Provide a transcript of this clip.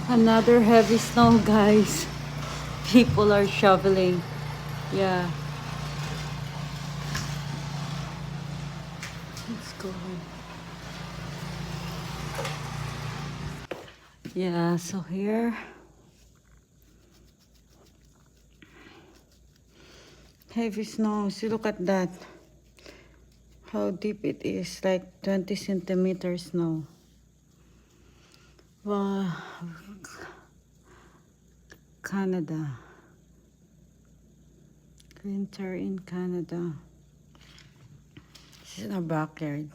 Another heavy snow, guys. People are shoveling. Yeah. Let's go. Yeah, so here. Heavy snow. See, look at that. How deep it is. Like 20 centimeters snow. Wow. Canada. Winter in Canada. This is our backyard.